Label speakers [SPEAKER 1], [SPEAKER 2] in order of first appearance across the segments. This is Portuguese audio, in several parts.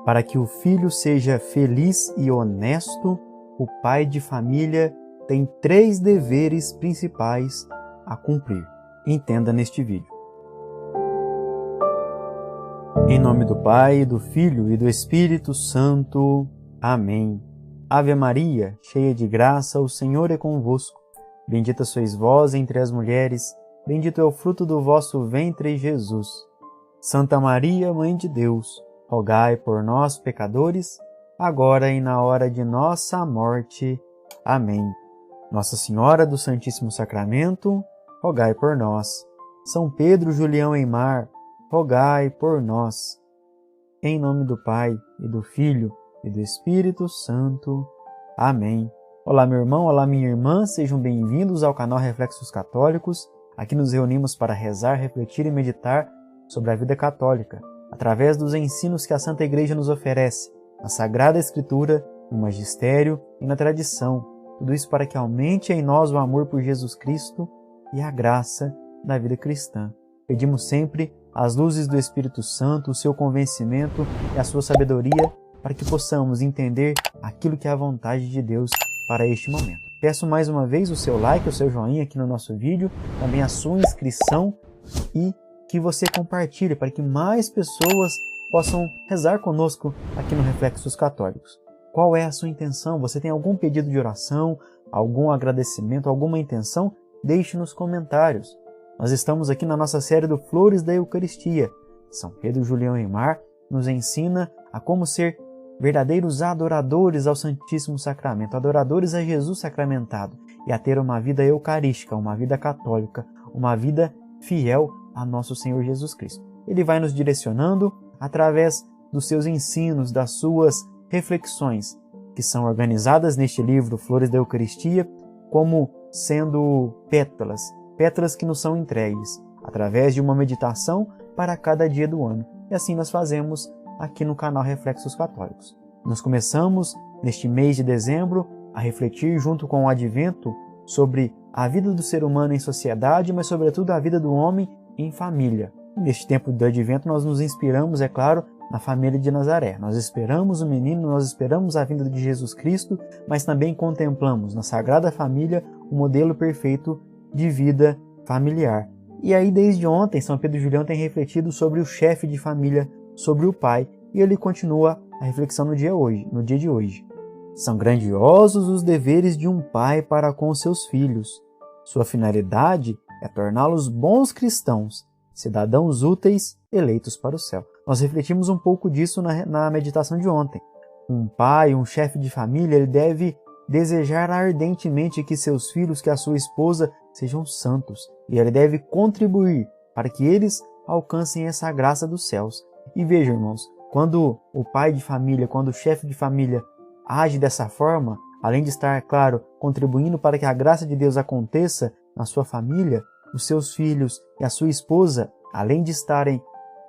[SPEAKER 1] Para que o filho seja feliz e honesto, o pai de família tem 3 deveres principais a cumprir. Entenda neste vídeo. Em nome do Pai, do Filho e do Espírito Santo. Amém. Ave Maria, cheia de graça, o Senhor é convosco. Bendita sois vós entre as mulheres, bendito é o fruto do vosso ventre, Jesus. Santa Maria, Mãe de Deus, rogai por nós, pecadores, agora e na hora de nossa morte. Amém. Nossa Senhora do Santíssimo Sacramento, rogai por nós. São Pedro Julião Eymar, rogai por nós. Em nome do Pai, e do Filho, e do Espírito Santo. Amém. Olá, meu irmão, olá, minha irmã, sejam bem-vindos ao canal Reflexos Católicos. Aqui nos reunimos para rezar, refletir e meditar sobre a vida católica, através dos ensinos que a Santa Igreja nos oferece, na Sagrada Escritura, no Magistério e na tradição. Tudo isso para que aumente em nós o amor por Jesus Cristo e a graça da vida cristã. Pedimos sempre as luzes do Espírito Santo, o seu convencimento e a sua sabedoria, para que possamos entender aquilo que é a vontade de Deus para este momento. Peço mais uma vez o seu like, o seu joinha aqui no nosso vídeo, também a sua inscrição e que você compartilhe para que mais pessoas possam rezar conosco aqui no Reflexos Católicos. Qual é a sua intenção? Você tem algum pedido de oração, algum agradecimento, alguma intenção? Deixe nos comentários. Nós estamos aqui na nossa série do Flores da Eucaristia. São Pedro Julião Eymar nos ensina a como ser verdadeiros adoradores ao Santíssimo Sacramento, adoradores a Jesus sacramentado e a ter uma vida eucarística, uma vida católica, uma vida fiel a nosso Senhor Jesus Cristo. Ele vai nos direcionando através dos seus ensinos, das suas reflexões, que são organizadas neste livro Flores da Eucaristia como sendo pétalas que nos são entregues, através de uma meditação para cada dia do ano. E assim nós fazemos aqui no canal Reflexos Católicos. Nós começamos, neste mês de dezembro, a refletir junto com o Advento sobre a vida do ser humano em sociedade, mas sobretudo a vida do homem em família. Neste tempo do Advento nós nos inspiramos, é claro, na família de Nazaré. Nós esperamos o menino, nós esperamos a vinda de Jesus Cristo, mas também contemplamos na Sagrada Família o modelo perfeito de vida familiar. E aí desde ontem São Pedro Julião tem refletido sobre o chefe de família, sobre o pai, e ele continua a reflexão no dia de hoje. São grandiosos os deveres de um pai para com seus filhos. Sua finalidade é torná-los bons cristãos, cidadãos úteis, eleitos para o céu. Nós refletimos um pouco disso na meditação de ontem. Um pai, um chefe de família, ele deve desejar ardentemente que seus filhos, que a sua esposa, sejam santos. E ele deve contribuir para que eles alcancem essa graça dos céus. E vejam, irmãos, quando o pai de família, quando o chefe de família age dessa forma, além de estar, claro, contribuindo para que a graça de Deus aconteça na sua família, os seus filhos e a sua esposa, além de estarem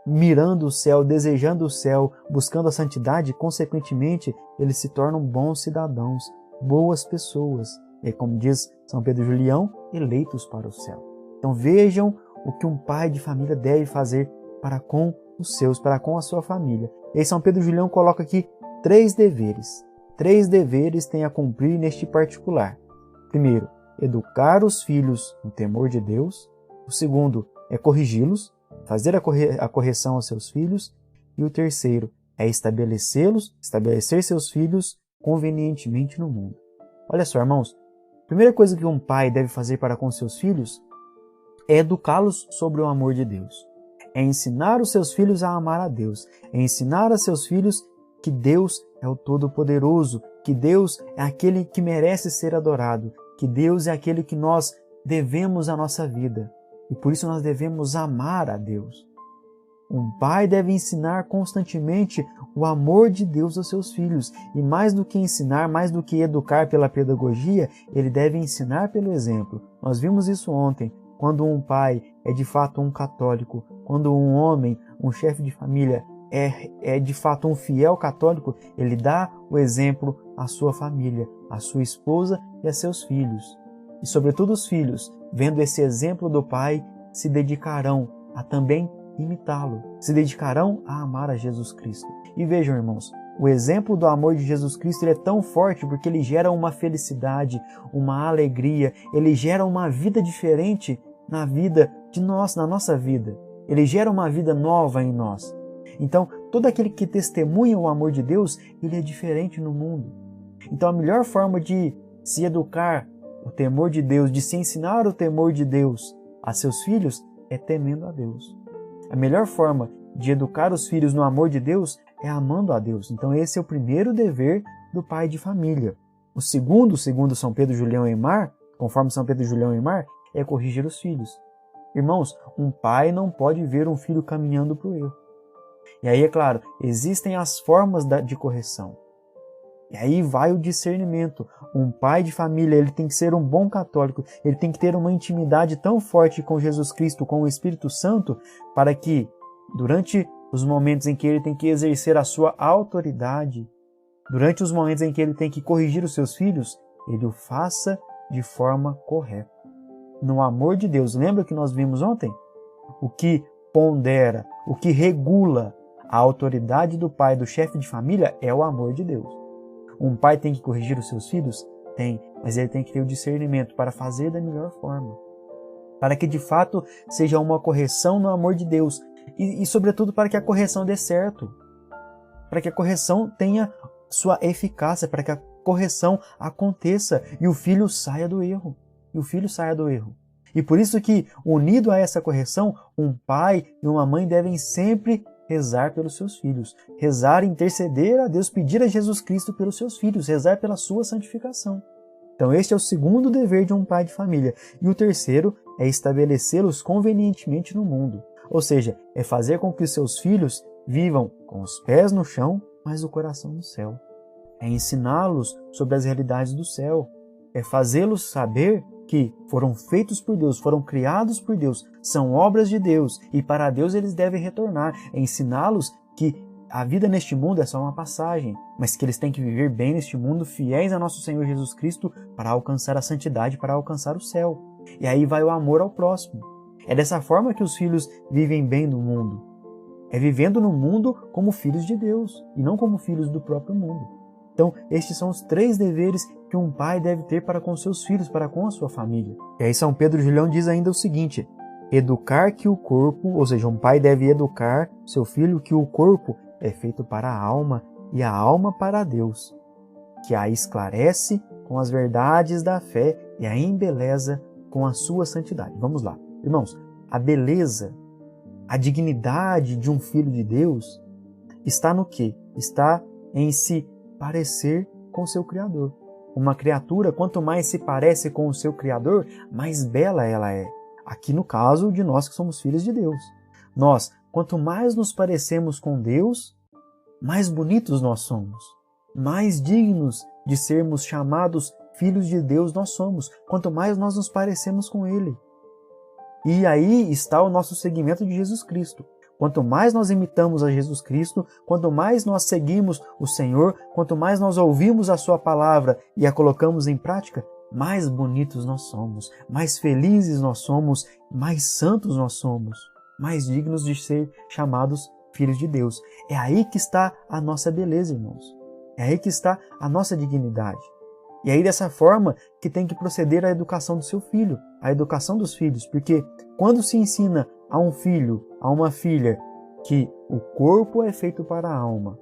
[SPEAKER 1] mirando o céu, desejando o céu, buscando a santidade, consequentemente, eles se tornam bons cidadãos, boas pessoas. E como diz São Pedro Julião, eleitos para o céu. Então vejam o que um pai de família deve fazer para com os seus, para com a sua família. E aí São Pedro Julião coloca aqui 3 deveres. 3 deveres tem a cumprir neste particular. Primeiro, educar os filhos no temor de Deus. O segundo é corrigi-los, fazer a correção aos seus filhos. E o terceiro é estabelecer seus filhos convenientemente no mundo. Olha só, irmãos, a primeira coisa que um pai deve fazer para com seus filhos é educá-los sobre o amor de Deus. É ensinar os seus filhos a amar a Deus. É ensinar a seus filhos que Deus é o Todo-Poderoso, que Deus é aquele que merece ser adorado, que Deus é aquele que nós devemos a nossa vida. E por isso nós devemos amar a Deus. Um pai deve ensinar constantemente o amor de Deus aos seus filhos. E mais do que ensinar, mais do que educar pela pedagogia, ele deve ensinar pelo exemplo. Nós vimos isso ontem, quando um pai é de fato um católico, quando um homem, um chefe de família, é de fato um fiel católico, ele dá o exemplo à sua família, à sua esposa e a seus filhos. E sobretudo os filhos, vendo esse exemplo do pai, se dedicarão a também imitá-lo, se dedicarão a amar a Jesus Cristo. E vejam, irmãos, o exemplo do amor de Jesus Cristo ele é tão forte porque ele gera uma felicidade, uma alegria, ele gera uma vida diferente na vida de nós, na nossa vida. Ele gera uma vida nova em nós. Então, todo aquele que testemunha o amor de Deus, ele é diferente no mundo. Então, a melhor forma de se educar o temor de Deus, de se ensinar o temor de Deus a seus filhos, é temendo a Deus. A melhor forma de educar os filhos no amor de Deus é amando a Deus. Então, esse é o primeiro dever do pai de família. O segundo São Pedro Julião Eymar, conforme São Pedro Julião Eymar, é corrigir os filhos. Irmãos, um pai não pode ver um filho caminhando para o erro. E aí, é claro, existem as formas de correção. E aí vai o discernimento. Um pai de família, ele tem que ser um bom católico, ele tem que ter uma intimidade tão forte com Jesus Cristo, com o Espírito Santo, para que, durante os momentos em que ele tem que exercer a sua autoridade, durante os momentos em que ele tem que corrigir os seus filhos, ele o faça de forma correta. No amor de Deus, lembra que nós vimos ontem? O que pondera, o que regula a autoridade do pai, do chefe de família, é o amor de Deus. Um pai tem que corrigir os seus filhos? Tem, mas ele tem que ter o discernimento para fazer da melhor forma. Para que de fato seja uma correção no amor de Deus e sobretudo para que a correção dê certo. Para que a correção tenha sua eficácia, para que a correção aconteça e o filho saia do erro. E por isso que, unido a essa correção, um pai e uma mãe devem sempre rezar pelos seus filhos. Rezar, interceder a Deus, pedir a Jesus Cristo pelos seus filhos, rezar pela sua santificação. Então este é o segundo dever de um pai de família. E o terceiro é estabelecê-los convenientemente no mundo. Ou seja, é fazer com que os seus filhos vivam com os pés no chão, mas o coração no céu. É ensiná-los sobre as realidades do céu. É fazê-los saber que foram feitos por Deus, foram criados por Deus, são obras de Deus e para Deus eles devem retornar. É ensiná-los que a vida neste mundo é só uma passagem, mas que eles têm que viver bem neste mundo, fiéis a nosso Senhor Jesus Cristo para alcançar a santidade, para alcançar o céu. E aí vai o amor ao próximo. É dessa forma que os filhos vivem bem no mundo. É vivendo no mundo como filhos de Deus e não como filhos do próprio mundo. Então, estes são os 3 deveres que um pai deve ter para com seus filhos, para com a sua família. E aí São Pedro Julião diz ainda o seguinte: educar que o corpo, ou seja, um pai deve educar seu filho que o corpo é feito para a alma e a alma para Deus, que a esclarece com as verdades da fé e a embeleza com a sua santidade. Vamos lá. Irmãos, a beleza, a dignidade de um filho de Deus está no quê? Está em se parecer com o seu Criador. Uma criatura, quanto mais se parece com o seu Criador, mais bela ela é. Aqui no caso de nós que somos filhos de Deus. Nós, quanto mais nos parecemos com Deus, mais bonitos nós somos. Mais dignos de sermos chamados filhos de Deus nós somos. Quanto mais nós nos parecemos com Ele. E aí está o nosso seguimento de Jesus Cristo. Quanto mais nós imitamos a Jesus Cristo, quanto mais nós seguimos o Senhor, quanto mais nós ouvimos a Sua palavra e a colocamos em prática, mais bonitos nós somos, mais felizes nós somos, mais santos nós somos, mais dignos de ser chamados filhos de Deus. É aí que está a nossa beleza, irmãos. É aí que está a nossa dignidade. E aí dessa forma que tem que proceder a educação do seu filho, a educação dos filhos, porque quando se ensina a um filho, a uma filha, que o corpo é feito para a alma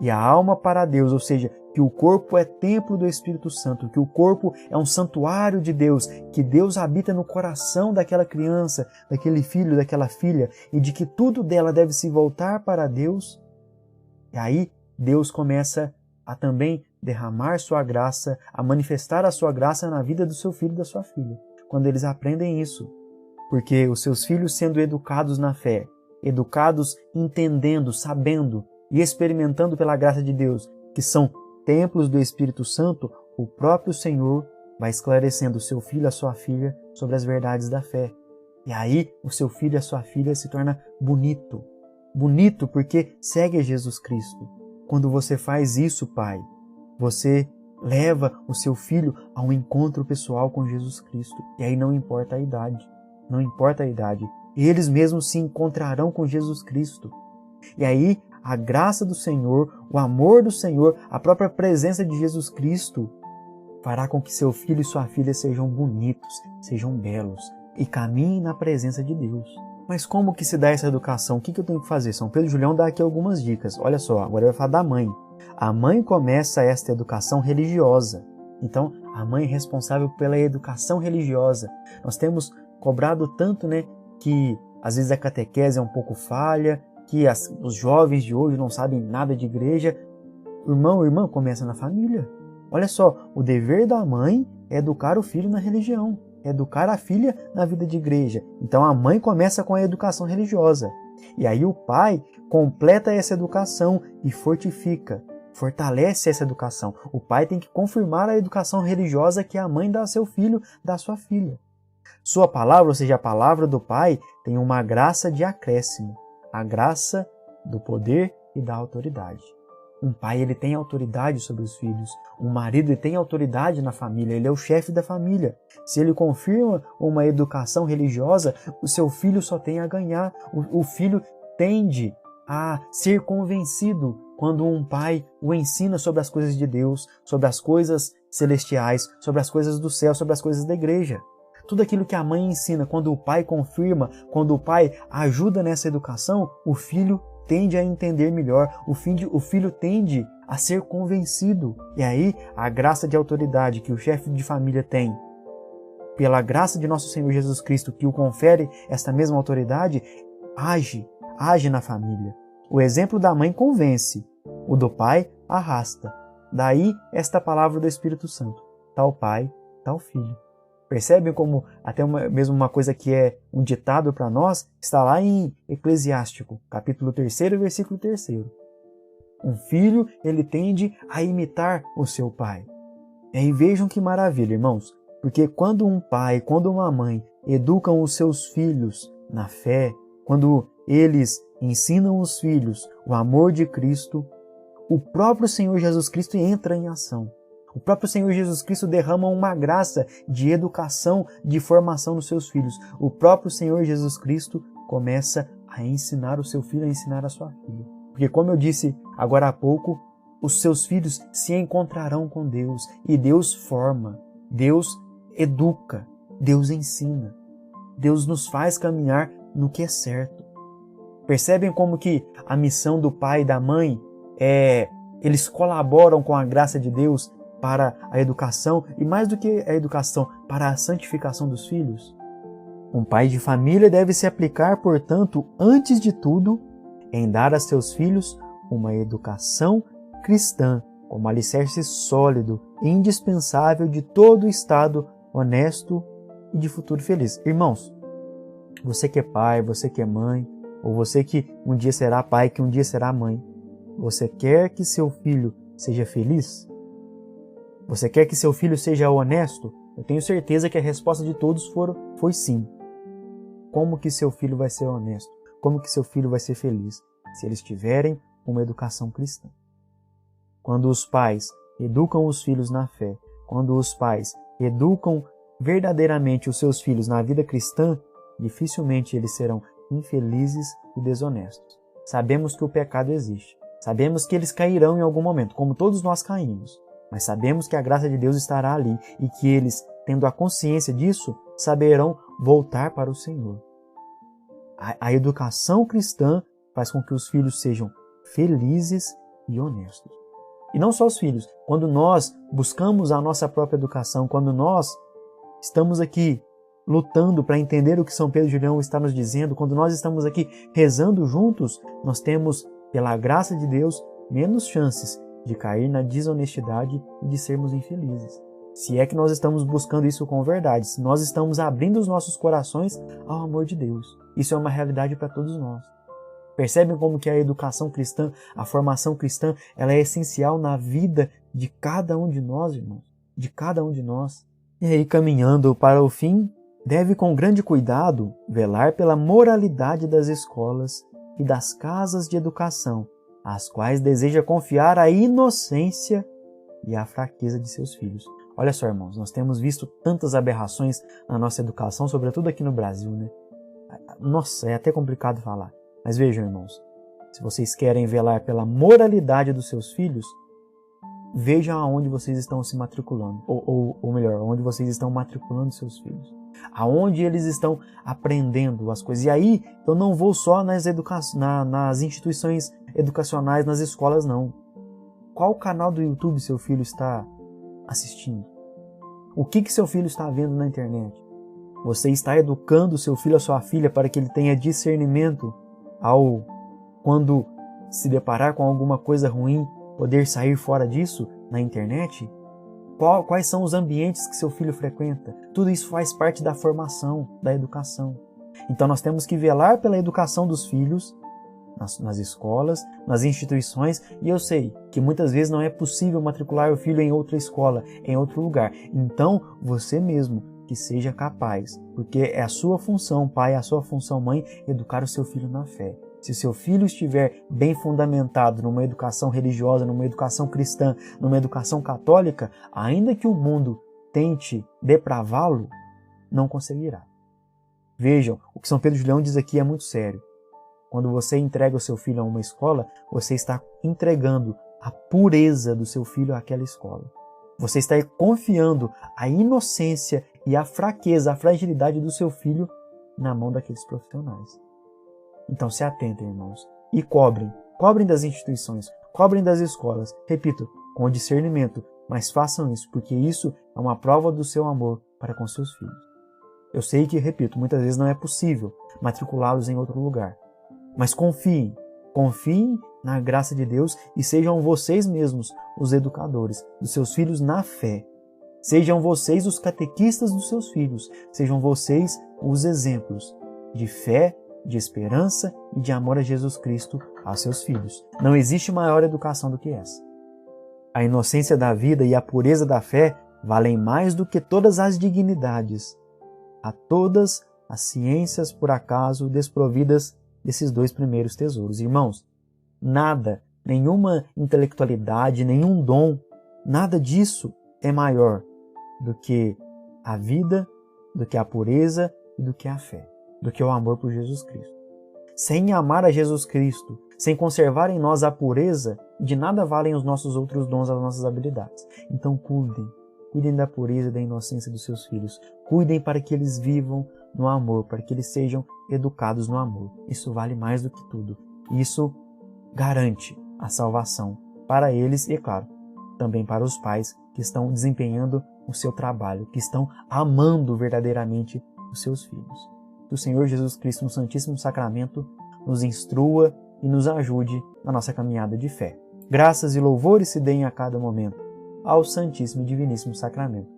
[SPEAKER 1] e a alma para Deus, ou seja, que o corpo é templo do Espírito Santo, que o corpo é um santuário de Deus, que Deus habita no coração daquela criança, daquele filho, daquela filha, e de que tudo dela deve se voltar para Deus, e aí Deus começa a também derramar sua graça, a manifestar a sua graça na vida do seu filho e da sua filha, quando eles aprendem isso. Porque os seus filhos sendo educados na fé, educados entendendo, sabendo e experimentando pela graça de Deus, que são templos do Espírito Santo, o próprio Senhor vai esclarecendo o seu filho e a sua filha sobre as verdades da fé. E aí o seu filho e a sua filha se torna bonito. Bonito porque segue a Jesus Cristo. Quando você faz isso, pai, você leva o seu filho a um encontro pessoal com Jesus Cristo. E aí não importa a idade. Não importa a idade, e eles mesmos se encontrarão com Jesus Cristo. E aí, a graça do Senhor, o amor do Senhor, a própria presença de Jesus Cristo fará com que seu filho e sua filha sejam bonitos, sejam belos e caminhem na presença de Deus. Mas como que se dá essa educação? O que eu tenho que fazer? São Pedro Julião dá aqui algumas dicas. Olha só, agora vai falar da mãe. A mãe começa esta educação religiosa. Então, a mãe é responsável pela educação religiosa. Nós temos cobrado tanto, que às vezes a catequese é um pouco falha, que os jovens de hoje não sabem nada de igreja. Irmão, irmã, começa na família. Olha só, o dever da mãe é educar o filho na religião, é educar a filha na vida de igreja. Então a mãe começa com a educação religiosa. E aí o pai completa essa educação e fortalece essa educação. O pai tem que confirmar a educação religiosa que a mãe dá ao seu filho, dá à sua filha. Sua palavra, ou seja, a palavra do pai, tem uma graça de acréscimo, a graça do poder e da autoridade. Um pai, ele tem autoridade sobre os filhos. Um marido, ele tem autoridade na família. Ele é o chefe da família. Se ele confirma uma educação religiosa, o seu filho só tem a ganhar. O filho tende a ser convencido quando um pai o ensina sobre as coisas de Deus, sobre as coisas celestiais, sobre as coisas do céu, sobre as coisas da igreja. Tudo aquilo que a mãe ensina, quando o pai confirma, quando o pai ajuda nessa educação, o filho tende a entender melhor, o filho tende a ser convencido. E aí, a graça de autoridade que o chefe de família tem, pela graça de nosso Senhor Jesus Cristo, que o confere esta mesma autoridade, age na família. O exemplo da mãe convence, o do pai arrasta. Daí, esta palavra do Espírito Santo, tal pai, tal filho. Percebem como até mesmo uma coisa que é um ditado para nós, está lá em Eclesiástico, capítulo 3, versículo 3. Um filho, ele tende a imitar o seu pai. E aí vejam que maravilha, irmãos, porque quando um pai, quando uma mãe educam os seus filhos na fé, quando eles ensinam os filhos o amor de Cristo, o próprio Senhor Jesus Cristo entra em ação. O próprio Senhor Jesus Cristo derrama uma graça de educação, de formação nos seus filhos. O próprio Senhor Jesus Cristo começa a ensinar o seu filho, a ensinar a sua filha. Porque, como eu disse agora há pouco, os seus filhos se encontrarão com Deus. E Deus forma, Deus educa, Deus ensina. Deus nos faz caminhar no que é certo. Percebem como que a missão do pai e da mãe eles colaboram com a graça de Deus para a educação, e mais do que a educação, para a santificação dos filhos? Um pai de família deve se aplicar, portanto, antes de tudo, em dar a seus filhos uma educação cristã, como alicerce sólido e indispensável de todo estado honesto e de futuro feliz. Irmãos, você que é pai, você que é mãe, ou você que um dia será pai, que um dia será mãe, você quer que seu filho seja feliz? Você quer que seu filho seja honesto? Eu tenho certeza que a resposta de todos foi sim. Como que seu filho vai ser honesto? Como que seu filho vai ser feliz? Se eles tiverem uma educação cristã. Quando os pais educam os filhos na fé, quando os pais educam verdadeiramente os seus filhos na vida cristã, dificilmente eles serão infelizes e desonestos. Sabemos que o pecado existe. Sabemos que eles cairão em algum momento, como todos nós caímos. Mas sabemos que a graça de Deus estará ali e que eles, tendo a consciência disso, saberão voltar para o Senhor. A educação cristã faz com que os filhos sejam felizes e honestos. E não só os filhos. Quando nós buscamos a nossa própria educação, quando nós estamos aqui lutando para entender o que São Pedro Julião está nos dizendo, quando nós estamos aqui rezando juntos, nós temos, pela graça de Deus, menos chances de cair na desonestidade e de sermos infelizes. Se é que nós estamos buscando isso com verdade, se nós estamos abrindo os nossos corações ao amor de Deus. Isso é uma realidade para todos nós. Percebem como que a educação cristã, a formação cristã, ela é essencial na vida de cada um de nós, irmãos. De cada um de nós. E aí, caminhando para o fim, deve com grande cuidado velar pela moralidade das escolas e das casas de educação, às quais deseja confiar a inocência e a fraqueza de seus filhos. Olha só, irmãos, nós temos visto tantas aberrações na nossa educação, sobretudo aqui no Brasil, né? Nossa, é até complicado falar. Mas vejam, irmãos, se vocês querem velar pela moralidade dos seus filhos, vejam aonde vocês estão se matriculando. Ou melhor, onde vocês estão matriculando seus filhos. Aonde eles estão aprendendo as coisas. E aí, eu não vou só nas instituições educacionais, nas escolas, não. Qual canal do YouTube seu filho está assistindo? O que seu filho está vendo na internet? Você está educando o seu filho, a sua filha, para que ele tenha discernimento quando se deparar com alguma coisa ruim, poder sair fora disso na internet? Quais são os ambientes que seu filho frequenta? Tudo isso faz parte da formação, da educação. Então nós temos que velar pela educação dos filhos nas escolas, nas instituições, e eu sei que muitas vezes não é possível matricular o filho em outra escola, em outro lugar. Então você mesmo que seja capaz, porque é a sua função, pai, é a sua função, mãe, educar o seu filho na fé. Se o seu filho estiver bem fundamentado numa educação religiosa, numa educação cristã, numa educação católica, ainda que o mundo tente depravá-lo, não conseguirá. Vejam, o que São Pedro de Leão diz aqui é muito sério. Quando você entrega o seu filho a uma escola, você está entregando a pureza do seu filho àquela escola. Você está confiando a inocência e a fraqueza, a fragilidade do seu filho na mão daqueles profissionais. Então se atentem, irmãos, e cobrem das instituições, cobrem das escolas, repito, com discernimento, mas façam isso, porque isso é uma prova do seu amor para com seus filhos. Eu sei que, repito, muitas vezes não é possível matriculá-los em outro lugar, mas confiem na graça de Deus e sejam vocês mesmos os educadores dos seus filhos na fé. Sejam vocês os catequistas dos seus filhos, sejam vocês os exemplos de fé, de esperança e de amor a Jesus Cristo aos seus filhos. Não existe maior educação do que essa. A inocência da vida e a pureza da fé valem mais do que todas as dignidades. A todas as ciências, por acaso, desprovidas desses dois primeiros tesouros. Irmãos, nada, nenhuma intelectualidade, nenhum dom, nada disso é maior do que a vida, do que a pureza e do que a fé, do que o amor por Jesus Cristo. Sem amar a Jesus Cristo, sem conservar em nós a pureza, de nada valem os nossos outros dons, as nossas habilidades. Então cuidem da pureza e da inocência dos seus filhos. Cuidem para que eles vivam no amor, para que eles sejam educados no amor. Isso vale mais do que tudo. Isso garante a salvação para eles e, claro, também para os pais que estão desempenhando o seu trabalho, que estão amando verdadeiramente os seus filhos. Que o Senhor Jesus Cristo, no Santíssimo Sacramento, nos instrua e nos ajude na nossa caminhada de fé. Graças e louvores se deem a cada momento ao Santíssimo e Diviníssimo Sacramento.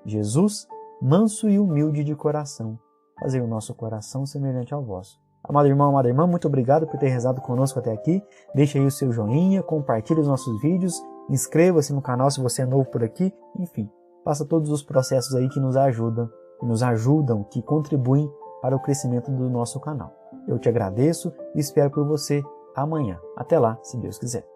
[SPEAKER 1] Jesus, manso e humilde de coração, fazei o nosso coração semelhante ao vosso. Amado irmão, amada irmã, muito obrigado por ter rezado conosco até aqui. Deixe aí o seu joinha, compartilhe os nossos vídeos, inscreva-se no canal se você é novo por aqui. Enfim, faça todos os processos aí que nos ajudam, que contribuem para o crescimento do nosso canal. Eu te agradeço e espero por você amanhã. Até lá, se Deus quiser.